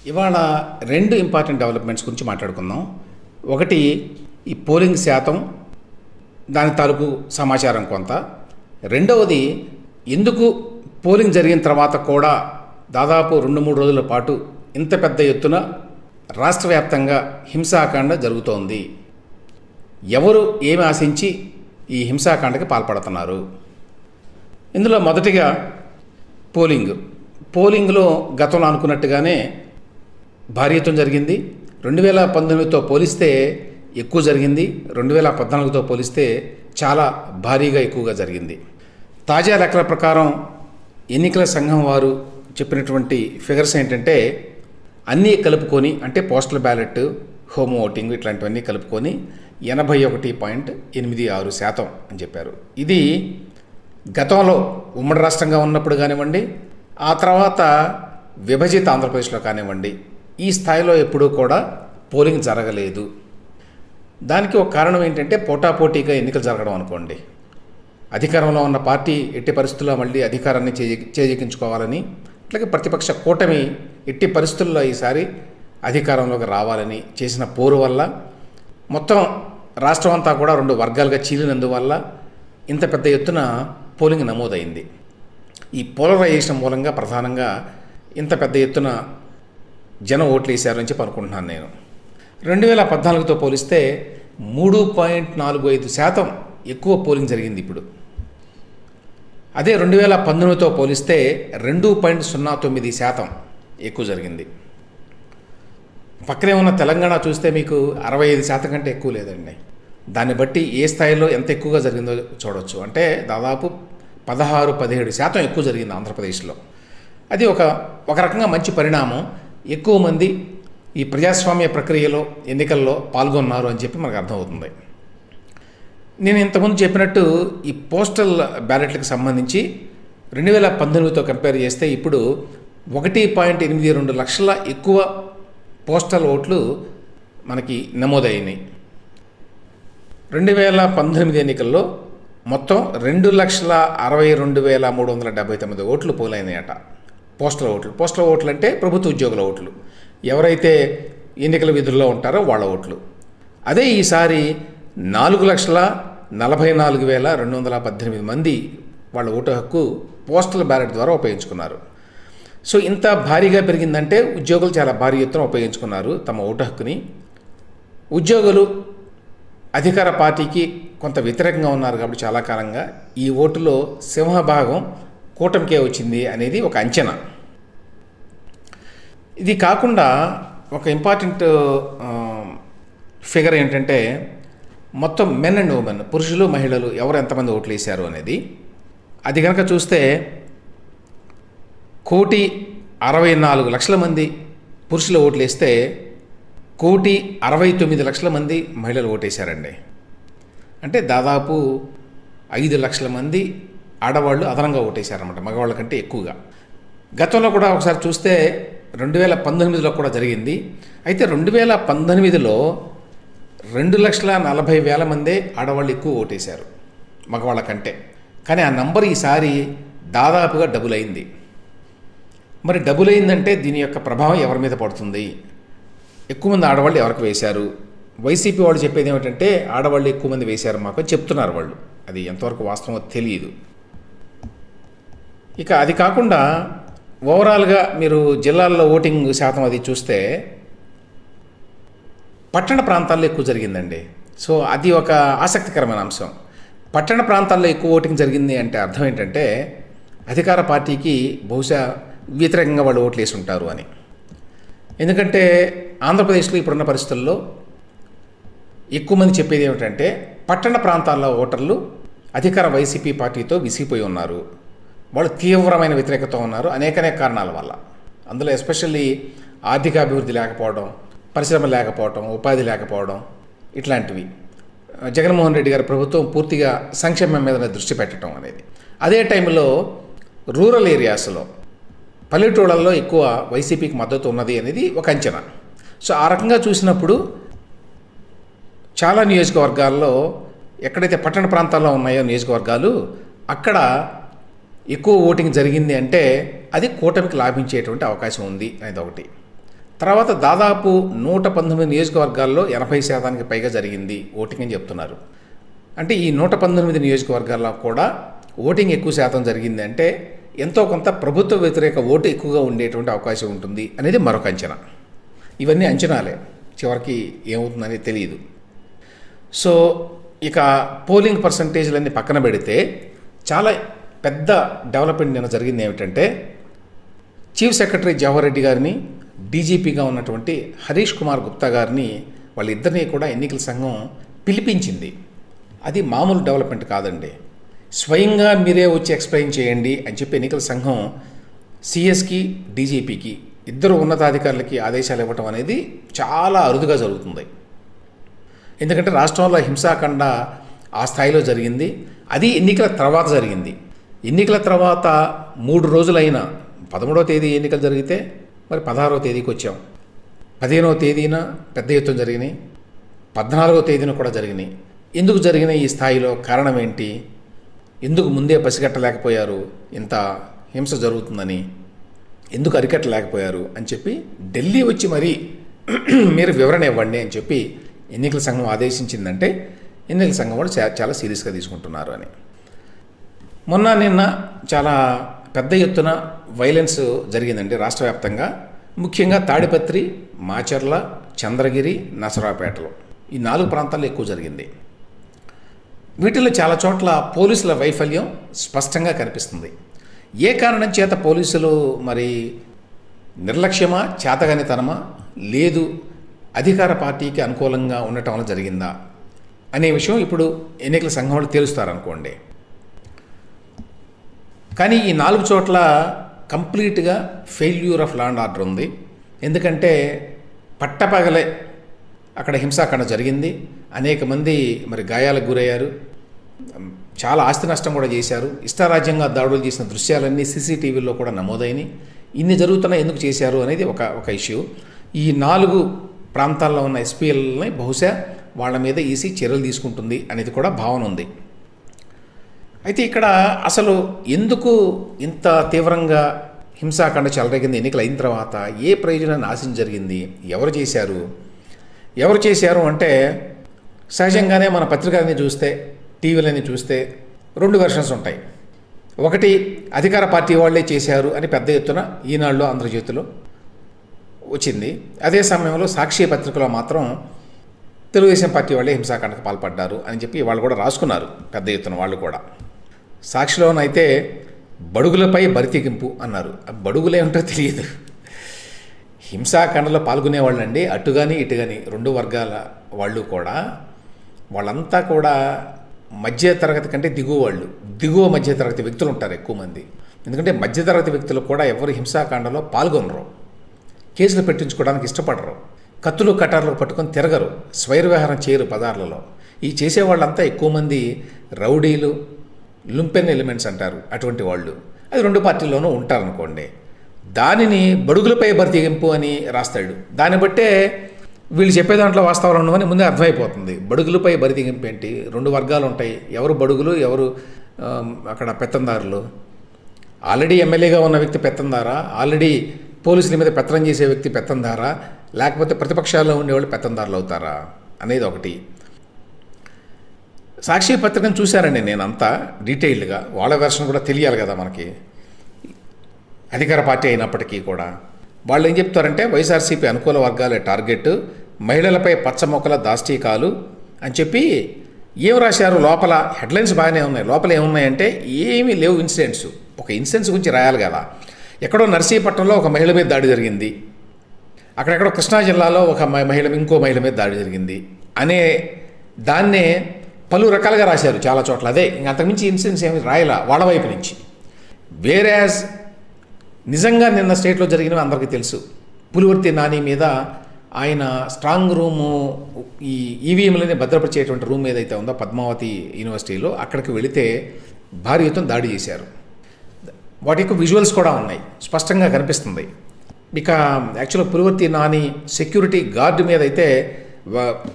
ఇవాళ రెండు important developments గురించి మాట్లాడుకుందాం. ఒకటి ఈ పోలింగ్ శాతం, దాని తాలూకు సమాచారం కొంత. రెండవది ఎందుకు పోలింగ్ జరిగిన తర్వాత కూడా దాదాపు 2-3 రోజుల పాటు ఇంత పెద్ద ఎత్తున రాష్ట్ర వ్యాప్తంగా హింసాకాండ జరుగుతోంది. ఎవరు ఏమి ఆశించి ఈ హింసాకాండకి పాల్పడుతున్నారు? ఇందులో మొదటిగా పోలింగ్లో గతంలో అనుకున్నట్టుగానే భారీ ఎత్తున జరిగింది. 2019తో పోలిస్తే ఎక్కువ జరిగింది. 2014తో పోలిస్తే చాలా భారీగా ఎక్కువగా జరిగింది. తాజా లెక్కల ప్రకారం ఎన్నికల సంఘం వారు చెప్పినటువంటి ఫిగర్స్ ఏంటంటే అన్నీ కలుపుకొని, అంటే పోస్టల్ బ్యాలెట్, హోమ్ ఓటింగ్ ఇట్లాంటివన్నీ కలుపుకొని 81.86% అని చెప్పారు. ఇది గతంలో ఉమ్మడి రాష్ట్రంగా ఉన్నప్పుడు కానివ్వండి, ఆ తర్వాత విభజిత ఆంధ్రప్రదేశ్లో కానివ్వండి, ఈ స్థాయిలో ఎప్పుడూ కూడా పోలింగ్ జరగలేదు. దానికి ఒక కారణం ఏంటంటే పోటాపోటీగా ఎన్నికలు జరగడం అనుకోండి. అధికారంలో ఉన్న పార్టీ ఎట్టి పరిస్థితుల్లో మళ్ళీ అధికారాన్ని చేజిక్కించుకోవాలని, అట్లాగే ప్రతిపక్ష కూటమి ఎట్టి పరిస్థితుల్లో ఈసారి అధికారంలోకి రావాలని చేసిన పోరు వల్ల మొత్తం రాష్ట్రం అంతా కూడా 2 వర్గాలుగా చీలినందువల్ల ఇంత పెద్ద ఎత్తున పోలింగ్ నమోదైంది. ఈ పోలరైజేషన్ మూలంగా ప్రధానంగా ఇంత పెద్ద ఎత్తున జనం ఓట్లు వేశారు అని చెప్పి అనుకుంటున్నాను నేను. 2014తో పోలిస్తే 3.45% ఎక్కువ పోలింగ్ జరిగింది ఇప్పుడు. అదే 2019తో పోలిస్తే 2.09% ఎక్కువ జరిగింది. పక్కనే ఉన్న తెలంగాణ చూస్తే మీకు 65% కంటే ఎక్కువ లేదండి. దాన్ని బట్టి ఏ స్థాయిలో ఎంత ఎక్కువగా జరిగిందో చూడవచ్చు. అంటే దాదాపు 16-17% ఎక్కువ జరిగింది ఆంధ్రప్రదేశ్లో. అది ఒక రకంగా మంచి పరిణామం. ఎక్కువ మంది ఈ ప్రజాస్వామ్య ప్రక్రియలో, ఎన్నికల్లో పాల్గొన్నారు అని చెప్పి మనకు అర్థమవుతుంది. నేను ఇంతకుముందు చెప్పినట్టు ఈ పోస్టల్ బ్యాలెట్లకు సంబంధించి 2019తో కంపేర్ చేస్తే ఇప్పుడు 1.82 లక్షల ఎక్కువ పోస్టల్ ఓట్లు మనకి నమోదైనాయి. 2019 ఎన్నికల్లో మొత్తం 2,62,379 ఓట్లు పోలైనాయట. పోస్టల్ ఓట్లు అంటే ప్రభుత్వ ఉద్యోగుల ఓట్లు, ఎవరైతే ఎన్నికల విధుల్లో ఉంటారో వాళ్ళ ఓట్లు. అదే ఈసారి 4,44,218 మంది వాళ్ళ ఓటు హక్కు పోస్టల్ బ్యాలెట్ ద్వారా ఉపయోగించుకున్నారు. సో ఇంత భారీగా పెరిగిందంటే ఉద్యోగులు చాలా భారీ ఎత్తున ఉపయోగించుకున్నారు తమ ఓటు హక్కుని. ఉద్యోగులు అధికార పార్టీకి కొంత వ్యతిరేకంగా ఉన్నారు కాబట్టి చాలా కాలంగా ఈ ఓటులో సింహభాగం కూటమికే వచ్చింది అనేది ఒక అంచనా. ఇది కాకుండా ఒక ఇంపార్టెంట్ ఫిగర్ ఏంటంటే మొత్తం మెన్ అండ్ ఉమెన్, పురుషులు మహిళలు ఎవరు ఎంతమంది ఓట్లు వేశారు అనేది. అది కనుక చూస్తే 1,64,00,000 మంది పురుషులు ఓట్లు వేస్తే 1,69,00,000 మంది మహిళలు ఓటేశారండి. అంటే దాదాపు 5 లక్షల మంది ఆడవాళ్ళు అదనంగా ఓటేశారన్నమాట, మగవాళ్ళ కంటే ఎక్కువగా. గతంలో కూడా ఒకసారి చూస్తే 2019లో కూడా జరిగింది. అయితే 2019లో 2,40,000 మందే ఆడవాళ్ళు ఎక్కువ ఓటేశారు మగవాళ్ళ కంటే. కానీ ఆ నంబర్ ఈసారి దాదాపుగా డబుల్ అయింది. మరి డబుల్ అయిందంటే దీని యొక్క ప్రభావం ఎవరి మీద పడుతుంది? ఎక్కువ మంది ఆడవాళ్ళు ఎవరికి వేశారు? వైసీపీ వాళ్ళు చెప్పేది ఏమిటంటే ఆడవాళ్ళు ఎక్కువ మంది వేశారు మాకు అని చెప్తున్నారు వాళ్ళు. అది ఎంతవరకు వాస్తవమో తెలియదు. ఇక అది కాకుండా ఓవరాల్గా మీరు జిల్లాల్లో ఓటింగ్ శాతం అది చూస్తే పట్టణ ప్రాంతాల్లో ఎక్కువ జరిగిందండి. సో అది ఒక ఆసక్తికరమైన అంశం. పట్టణ ప్రాంతాల్లో ఎక్కువ ఓటింగ్ జరిగింది అంటే అర్థం ఏంటంటే అధికార పార్టీకి బహుశా వ్యతిరేకంగా వాళ్ళు ఓట్లు వేసి ఉంటారు అని. ఎందుకంటే ఆంధ్రప్రదేశ్లో ఇప్పుడున్న పరిస్థితుల్లో ఎక్కువ మంది చెప్పేది ఏమిటంటే పట్టణ ప్రాంతాల్లో ఓటర్లు అధికార వైసీపీ పార్టీతో విసిగిపోయి ఉన్నారు. వాళ్ళు తీవ్రమైన వ్యతిరేకత ఉన్నారు అనేక కారణాల వల్ల. అందులో ఎస్పెషల్లీ ఆర్థికాభివృద్ధి లేకపోవడం, పరిశ్రమ లేకపోవడం, ఉపాధి లేకపోవడం ఇట్లాంటివి. జగన్మోహన్ రెడ్డి గారి ప్రభుత్వం పూర్తిగా సంక్షేమం మీద దృష్టి పెట్టడం అనేది. అదే టైంలో రూరల్ ఏరియాస్లో, పల్లెటూళ్ళల్లో ఎక్కువ వైసీపీకి మద్దతు ఉన్నది అనేది ఒక అంచనా. సో ఆ రకంగా చూసినప్పుడు చాలా నియోజకవర్గాల్లో ఎక్కడైతే పట్టణ ప్రాంతాల్లో ఉన్నాయో నియోజకవర్గాలు, అక్కడ ఎక్కువ ఓటింగ్ జరిగింది అంటే అది కూటమికి లాభించేటువంటి అవకాశం ఉంది అనేది ఒకటి. తర్వాత దాదాపు 119 నియోజకవర్గాల్లో 80% పైగా జరిగింది ఓటింగ్ అని చెప్తున్నారు. అంటే ఈ 119 నియోజకవర్గాల్లో కూడా ఓటింగ్ ఎక్కువ శాతం జరిగింది అంటే ఎంతో కొంత ప్రభుత్వ వ్యతిరేక ఓటు ఎక్కువగా ఉండేటువంటి అవకాశం ఉంటుంది అనేది మరొక అంచనా. ఇవన్నీ అంచనాలే, చివరికి ఏమవుతుందనేది తెలియదు. సో ఇక పోలింగ్ పర్సంటేజ్లన్నీ పక్కన పెడితే చాలా పెద్ద డెవలప్మెంట్ నిన్న జరిగింది ఏమిటంటే, చీఫ్ సెక్రటరీ జవహర్ రెడ్డి గారిని, డీజీపీగా ఉన్నటువంటి హరీష్ కుమార్ గుప్తా గారిని, వాళ్ళిద్దరినీ కూడా ఎన్నికల సంఘం పిలిపించింది. అది మామూలు డెవలప్మెంట్ కాదండి. స్వయంగా మీరే వచ్చి ఎక్స్ప్లెయిన్ చేయండి అని చెప్పి ఎన్నికల సంఘం సిఎస్కి, డీజీపీకి, ఇద్దరు ఉన్నతాధికారులకి ఆదేశాలు ఇవ్వటం అనేది చాలా అరుదుగా జరుగుతుంది. ఎందుకంటే రాష్ట్రంలో హింసాకాండ ఆ స్థాయిలో జరిగింది. అది ఎన్నికల తర్వాత జరిగింది. ఎన్నికల తర్వాత 3 రోజులైన 13వ తేదీ ఎన్నికలు జరిగితే మరి 16వ తేదీకి వచ్చాం. 15వ తేదీన పెద్ద ఎత్తున జరిగినాయి, 14వ తేదీన కూడా జరిగినాయి. ఎందుకు జరిగినాయి ఈ స్థాయిలో? కారణం ఏంటి? ఎందుకు ముందే పసిగట్టలేకపోయారు ఇంత హింస జరుగుతుందని? ఎందుకు అరికట్టలేకపోయారు అని చెప్పి ఢిల్లీ వచ్చి మరీ మీరు వివరణ ఇవ్వండి అని చెప్పి ఎన్నికల సంఘం ఆదేశించిందంటే ఎన్నికల సంఘం వాళ్ళు చాలా సీరియస్గా తీసుకుంటున్నారు అని. నిన్న చాలా పెద్ద ఎత్తున వైలెన్స్ జరిగిందండి రాష్ట్ర వ్యాప్తంగా. ముఖ్యంగా తాడిపత్రి, మాచర్ల, చంద్రగిరి, నసరాపేటలో ఈ 4 ప్రాంతాల్లో ఎక్కువ జరిగింది. వీటిల్లో చాలా చోట్ల పోలీసుల వైఫల్యం స్పష్టంగా కనిపిస్తుంది. ఏ కారణం చేత పోలీసులు మరి నిర్లక్ష్యమా, చేతగానితనమా, లేదు అధికార పార్టీకి అనుకూలంగా ఉండటం వల్ల జరిగిందా అనే విషయం ఇప్పుడు ఎన్నికల సంఘం వాళ్ళు తేలుస్తారనుకోండి. కానీ ఈ 4 చోట్ల కంప్లీట్గా failure of law and order ఉంది. ఎందుకంటే పట్టపగలే అక్కడ హింసాకాండ జరిగింది. అనేక మంది మరి గాయాలకు గురయ్యారు, చాలా ఆస్తి నష్టం కూడా చేశారు. ఇష్టారాజ్యంగా దాడులు చేసిన దృశ్యాలన్నీ సీసీటీవీలో కూడా నమోదైనవి. ఇన్ని జరుగుతున్నా ఎందుకు చేశారు అనేది ఒక ఇష్యూ. ఈ 4 ప్రాంతాల్లో ఉన్న ఎస్పీఎల్ని బహుశా వాళ్ళ మీద ఈసీ చర్యలు తీసుకుంటుంది అనేది కూడా భావన ఉంది. అయితే ఇక్కడ అసలు ఎందుకు ఇంత తీవ్రంగా హింసాకాండ చెలరేగింది ఎన్నికలు అయిన తర్వాత? ఏ ప్రయోజనాన్ని ఆశించి జరిగింది? ఎవరు చేశారు అంటే, సహజంగానే మన పత్రికలన్నీ చూస్తే, టీవీలన్నీ చూస్తే 2 వెర్షన్స్ ఉంటాయి. ఒకటి అధికార పార్టీ వాళ్ళే చేశారు అని పెద్ద ఎత్తున ఈనాడులో, ఆంధ్రజ్యోతిలో వచ్చింది. అదే సమయంలో సాక్షి పత్రికలో మాత్రం తెలుగుదేశం పార్టీ వాళ్ళే హింసాకాండకు పాల్పడ్డారు అని చెప్పి వాళ్ళు కూడా రాసుకున్నారు పెద్ద ఎత్తున వాళ్ళు కూడా. సాక్షిలోనైతే బడుగులపై బరితెగింపు అన్నారు. బడుగులేమిటో తెలియదు. హింసాకాండలో పాల్గొనేవాళ్ళండి, అటు కానీ ఇటు కానీ 2 వర్గాల వాళ్ళు కూడా, వాళ్ళంతా కూడా మధ్యతరగతి కంటే దిగువ మధ్యతరగతి వ్యక్తులు ఉంటారు ఎక్కువ మంది. ఎందుకంటే మధ్యతరగతి వ్యక్తులు కూడా ఎవరు హింసాకాండలో పాల్గొనరు, కేసులు పెట్టించుకోవడానికి ఇష్టపడరు, కత్తులు కటార్లు పట్టుకొని తిరగరు, స్వైర విహారం చేయరు బజార్లలో. ఈ చేసేవాళ్ళంతా ఎక్కువ మంది రౌడీలు, లుంపెన్ ఎలిమెంట్స్ అంటారు, అటువంటి వాళ్ళు. అది 2 పార్టీల్లోనూ ఉంటారనుకోండి. దానిని బడుగులపై బరితెగింపు అని రాస్తాడు. దాన్ని బట్టే వీళ్ళు చెప్పే దాంట్లో వాస్తవాలు ఉండవని ముందే అర్థమైపోతుంది. బడుగులపై బరితెగింపు ఏంటి? 2 వర్గాలు ఉంటాయి. ఎవరు బడుగులు, ఎవరు అక్కడ పెత్తందారులు? ఆల్రెడీ ఎమ్మెల్యేగా ఉన్న వ్యక్తి పెత్తందారా? ఆల్రెడీ పోలీసుల మీద పెత్తనం చేసే వ్యక్తి పెత్తందారా? లేకపోతే ప్రతిపక్షాల్లో ఉండేవాళ్ళు పెత్తందారులు అవుతారా అనేది ఒకటి. సాక్షి పత్రికను చూశానండి నేనంతా డీటెయిల్డ్గా. వాళ్ళ వెర్షన్ కూడా తెలియాలి కదా మనకి, అధికార పార్టీ అయినప్పటికీ కూడా. వాళ్ళు ఏం చెప్తారంటే, వైఎస్ఆర్సీపీ అనుకూల వర్గాలే టార్గెట్, మహిళలపై పచ్చమొక్కల దాష్టీకాలు అని చెప్పి ఏం రాశారు. లోపల హెడ్లైన్స్ బాగానే ఉన్నాయి, లోపల ఏమున్నాయంటే ఏమీ లేవు ఇన్సిడెంట్స్. ఒక ఇన్సిడెంట్స్ గురించి రాయాలి కదా. ఎక్కడో నర్సీపట్నంలో ఒక మహిళ మీద దాడి జరిగింది, అక్కడెక్కడో కృష్ణా జిల్లాలో ఒక ఇంకో మహిళ మీద దాడి జరిగింది అనే దాన్నే పలు రకాలుగా రాశారు చాలా చోట్ల. అదే, ఇంక అంతకుమించి ఇన్సిడెంట్స్ ఏమి రాయాల వాళ్ళ వైపు నుంచి. వేరేయాజ్ నిజంగా నిన్న స్టేట్లో జరిగినవి అందరికీ తెలుసు. పులివర్తి నాని మీద ఆయన స్ట్రాంగ్ రూము, ఈ ఈవీఎంలని భద్రపరిచేటువంటి రూమ్ ఏదైతే ఉందో పద్మావతి యూనివర్సిటీలో, అక్కడికి వెళితే భారీ ఎత్తున దాడి చేశారు. వాటి యొక్క విజువల్స్ కూడా ఉన్నాయి, స్పష్టంగా కనిపిస్తుంది. ఇక యాక్చువల్గా పులివర్తి నాని సెక్యూరిటీ గార్డు మీద అయితే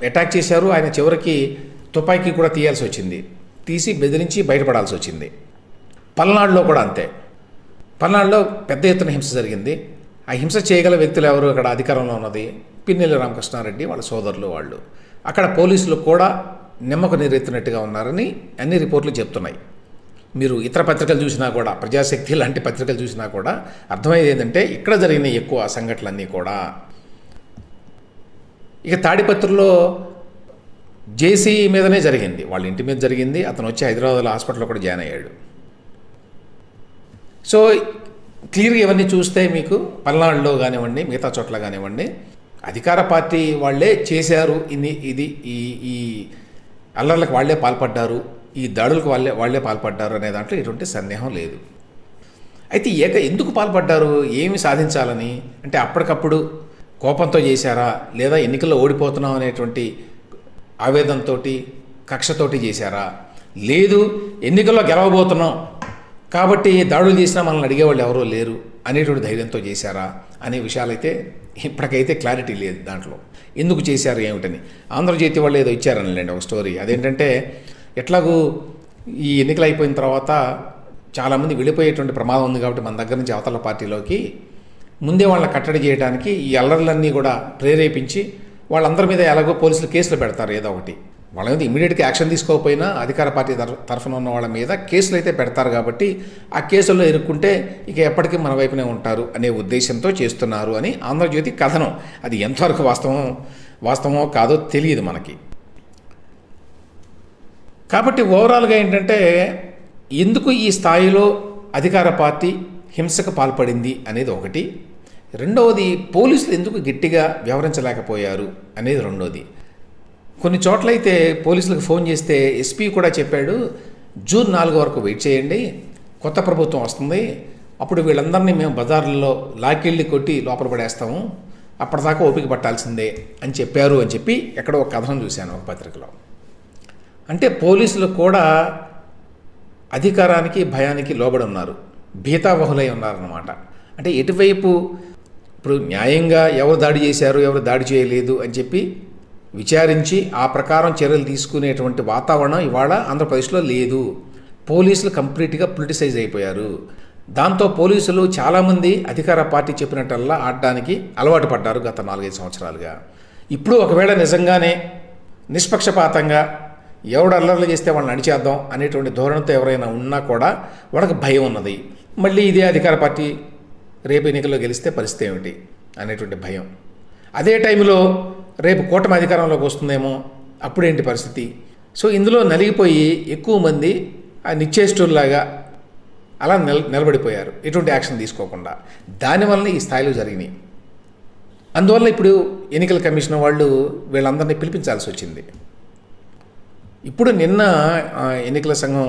అటాక్ చేశారు. ఆయన చివరికి తుపాకీ కూడా తీయాల్సి వచ్చింది, తీసి బెదిరించి బయటపడాల్సి వచ్చింది. పల్నాడులో కూడా అంతే. పల్నాడులో పెద్ద ఎత్తున హింస జరిగింది. ఆ హింస చేయగల వ్యక్తులు ఎవరు అక్కడ అధికారంలో ఉన్నది? పిన్నెల్లి రామకృష్ణారెడ్డి వాళ్ళ సోదరులు వాళ్ళు. అక్కడ పోలీసులు కూడా నిమ్మకు నీరెత్తినట్టుగా ఉన్నారని అన్ని రిపోర్ట్లు చెప్తున్నాయి. మీరు ఇతర పత్రికలు చూసినా కూడా, ప్రజాశక్తి లాంటి పత్రికలు చూసినా కూడా అర్థమయ్యేది ఏంటంటే ఇక్కడ జరిగిన ఎక్కువ సంఘటనలన్నీ కూడా. ఇక తాడిపత్రిలో జేసీ మీదనే జరిగింది, వాళ్ళ ఇంటి మీద జరిగింది. అతను వచ్చి హైదరాబాద్లో హాస్పిటల్లో కూడా జాయిన్ అయ్యాడు. సో క్లియర్గా ఇవన్నీ చూస్తే మీకు పల్నాడులో కానివ్వండి, మిగతా చోట్ల కానివ్వండి, అధికార పార్టీ వాళ్ళే చేశారు, ఇది ఈ అల్లర్లకు వాళ్ళే పాల్పడ్డారు, ఈ దాడులకు వాళ్ళే పాల్పడ్డారు అనే దాంట్లో ఎటువంటి సందేహం లేదు. అయితే ఎందుకు పాల్పడ్డారు, ఏమి సాధించాలని అంటే అప్పటికప్పుడు కోపంతో చేశారా, లేదా ఎన్నికల్లో ఓడిపోతున్నాం అనేటువంటి ఆవేదనతో కక్షతోటి చేశారా, లేదు ఎన్నికల్లో గెలవబోతున్నాం కాబట్టి దాడులు చేసినా మనల్ని అడిగేవాళ్ళు ఎవరో లేరు అనేటువంటి ధైర్యంతో చేశారా అనే విషయాలైతే ఇప్పటికైతే క్లారిటీ లేదు దాంట్లో. ఎందుకు చేశారు ఏమిటని ఆంధ్రజ్యోతి వాళ్ళు ఏదో ఇచ్చారనిలేండి ఒక స్టోరీ. అదేంటంటే ఎట్లాగూ ఈ ఎన్నికలు అయిపోయిన తర్వాత చాలామంది వెళ్ళిపోయేటువంటి ప్రమాదం ఉంది కాబట్టి మన దగ్గర నుంచి అవతల పార్టీలోకి ముందే వాళ్ళని కట్టడి చేయడానికి ఈ అల్లర్లన్నీ కూడా ప్రేరేపించి వాళ్ళందరి మీద ఎలాగో పోలీసులు కేసులు పెడతారు ఏదో ఒకటి. వాళ్ళ మీద ఇమీడియట్గా యాక్షన్ తీసుకోకపోయినా అధికార పార్టీ తరఫున ఉన్న వాళ్ళ మీద కేసులు అయితే పెడతారు కాబట్టి ఆ కేసుల్లో ఇరుక్కుంటే ఇక ఎప్పటికీ మన వైపునే ఉంటారు అనే ఉద్దేశంతో చేస్తున్నారు అని ఆంధ్రజ్యోతి కథనం. అది ఎంతవరకు వాస్తవమో కాదో తెలియదు మనకి. కాబట్టి ఓవరాల్గా ఏంటంటే ఎందుకు ఈ స్థాయిలో అధికార పార్టీ హింసకు పాల్పడింది అనేది ఒకటి. రెండవది పోలీసులు ఎందుకు గట్టిగా వ్యవహరించలేకపోయారు అనేది రెండోది. కొన్ని చోట్లయితే పోలీసులకు ఫోన్ చేస్తే ఎస్పీ కూడా చెప్పాడు, జూన్ 4 వరకు వెయిట్ చేయండి, కొత్త ప్రభుత్వం వస్తుంది, అప్పుడు వీళ్ళందరినీ మేము బజార్లలో లాకెళ్ళి కొట్టి లోపల పడేస్తాము, అప్పటిదాకా ఓపిక పట్టాల్సిందే అని చెప్పారు అని చెప్పి ఎక్కడో ఒక కథనం చూశాను ఒక పత్రికలో. అంటే పోలీసులు కూడా అధికారానికి భయానికి లోబడి ఉన్నారు, భీతావహులై ఉన్నారన్నమాట. అంటే ఎటువైపు ఇప్పుడు న్యాయంగా ఎవరు దాడి చేశారు ఎవరు దాడి చేయలేదు అని చెప్పి విచారించి ఆ ప్రకారం చర్యలు తీసుకునేటువంటి వాతావరణం ఇవాళ ఆంధ్రప్రదేశ్లో లేదు. పోలీసులు కంప్లీట్గా పొలిటిసైజ్ అయిపోయారు. దాంతో పోలీసులు చాలామంది అధికార పార్టీ చెప్పినట్టల్లా ఆడడానికి అలవాటు పడ్డారు గత 4-5 సంవత్సరాలుగా. ఇప్పుడు ఒకవేళ నిజంగానే నిష్పక్షపాతంగా ఎవడు అల్లర్లు చేస్తే వాళ్ళని అణిచేద్దాం అనేటువంటి ధోరణితో ఎవరైనా ఉన్నా కూడా వాళ్ళకి భయం ఉన్నది. మళ్ళీ ఇదే అధికార పార్టీ రేపు ఎన్నికల్లో గెలిస్తే పరిస్థితి ఏమిటి అనేటువంటి భయం. అదే టైంలో రేపు కూటమి అధికారంలోకి వస్తుందేమో, అప్పుడేంటి పరిస్థితి. సో ఇందులో నలిగిపోయి ఎక్కువ మంది ఆ నిశ్చేష్టుల్లాగా అలా నిలబడిపోయారు ఎటువంటి యాక్షన్ తీసుకోకుండా. దానివల్ల ఈ స్థాయిలో జరిగినాయి. అందువల్ల ఇప్పుడు ఎన్నికల కమిషన్ వాళ్ళు వీళ్ళందరినీ పిలిపించాల్సి వచ్చింది. ఇప్పుడు నిన్న ఎన్నికల సంఘం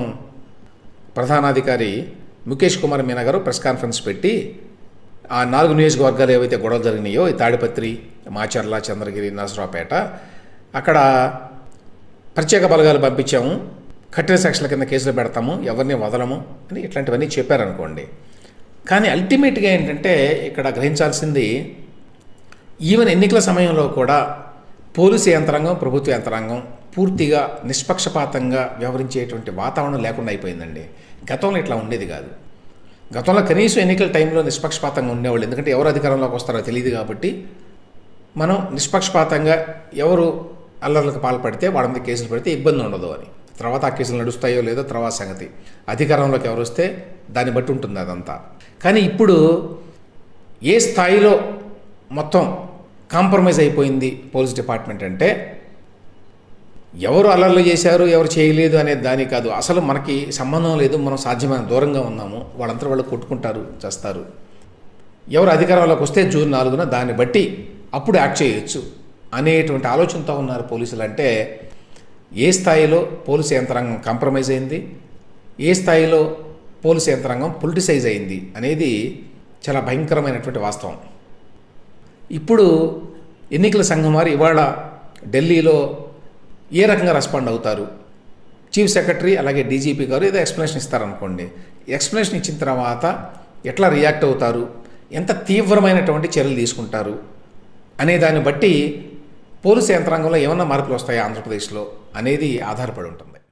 ప్రధానాధికారి ముఖేష్ కుమార్ మీనా గారు ప్రెస్ కాన్ఫరెన్స్ పెట్టి ఆ 4 నియోజకవర్గాలు ఏవైతే గొడవలు జరిగినాయో, ఈ తాడిపత్రి, మాచర్ల, చంద్రగిరి, నరసరావుపేట, అక్కడ ప్రత్యేక బలగాలు పంపించాము, కఠిన సెక్షన్ల కింద కేసులు పెడతాము, ఎవరిని వదలము అని ఇట్లాంటివన్నీ చెప్పారనుకోండి. కానీ అల్టిమేట్గా ఏంటంటే ఇక్కడ గ్రహించాల్సింది, ఈవెన్ ఎన్నికల సమయంలో కూడా పోలీసు యంత్రాంగం, ప్రభుత్వ యంత్రాంగం పూర్తిగా నిష్పక్షపాతంగా వ్యవహరించేటువంటి వాతావరణం లేకుండా అయిపోయిందండి. గతంలో ఇట్లా ఉండేది కాదు. గతంలో కనీసం ఎన్నికల టైంలో నిష్పక్షపాతంగా ఉండేవాళ్ళు, ఎందుకంటే ఎవరు అధికారంలోకి వస్తారో తెలియదు కాబట్టి మనం నిష్పక్షపాతంగా ఎవరు అల్లర్లకు పాల్పడితే వాళ్ళ మీద కేసులు పెడితే ఇబ్బంది ఉండదు అని. తర్వాత ఆ కేసులు నడుస్తాయో లేదో తర్వాత సంగతి, అధికారంలోకి ఎవరు వస్తే దాన్ని బట్టి ఉంటుంది అదంతా. కానీ ఇప్పుడు ఏ స్థాయిలో మొత్తం కాంప్రమైజ్ అయిపోయింది పోలీస్ డిపార్ట్మెంట్ అంటే, ఎవరు అల్లర్లు చేశారు ఎవరు చేయలేదు అనేది దాని కాదు, అసలు మనకి సంబంధం లేదు, మనం సాధ్యమైన దూరంగా ఉన్నాము, వాళ్ళంతా వాళ్ళు కొట్టుకుంటారు చేస్తారు. ఎవరు అధికారంలోకి వస్తే జూన్ 4న దాన్ని బట్టి అప్పుడు యాక్ట్ చేయొచ్చు అనేటువంటి ఆలోచనతో ఉన్నారు పోలీసులు. అంటే ఏ స్థాయిలో పోలీసు యంత్రాంగం కాంప్రమైజ్ అయింది, ఏ స్థాయిలో పోలీసు యంత్రాంగం పొలిటిసైజ్ అయింది అనేది చాలా భయంకరమైనటువంటి వాస్తవం. ఇప్పుడు ఎన్నికల సంఘం వారు ఇవాళ ఢిల్లీలో ఏ రకంగా రెస్పాండ్ అవుతారు, చీఫ్ సెక్రటరీ అలాగే డీజీపీ గారు ఏదో ఎక్స్ప్లెనేషన్ ఇస్తారనుకోండి, ఎక్స్ప్లెనేషన్ ఇచ్చిన తర్వాత ఎట్లా రియాక్ట్ అవుతారు, ఎంత తీవ్రమైనటువంటి చర్యలు తీసుకుంటారు అనే దాన్ని బట్టి పోలీసు యంత్రాంగంలో ఏమన్నా మార్పులు వస్తాయా ఆంధ్రప్రదేశ్లో అనేది ఆధారపడి ఉంటుంది.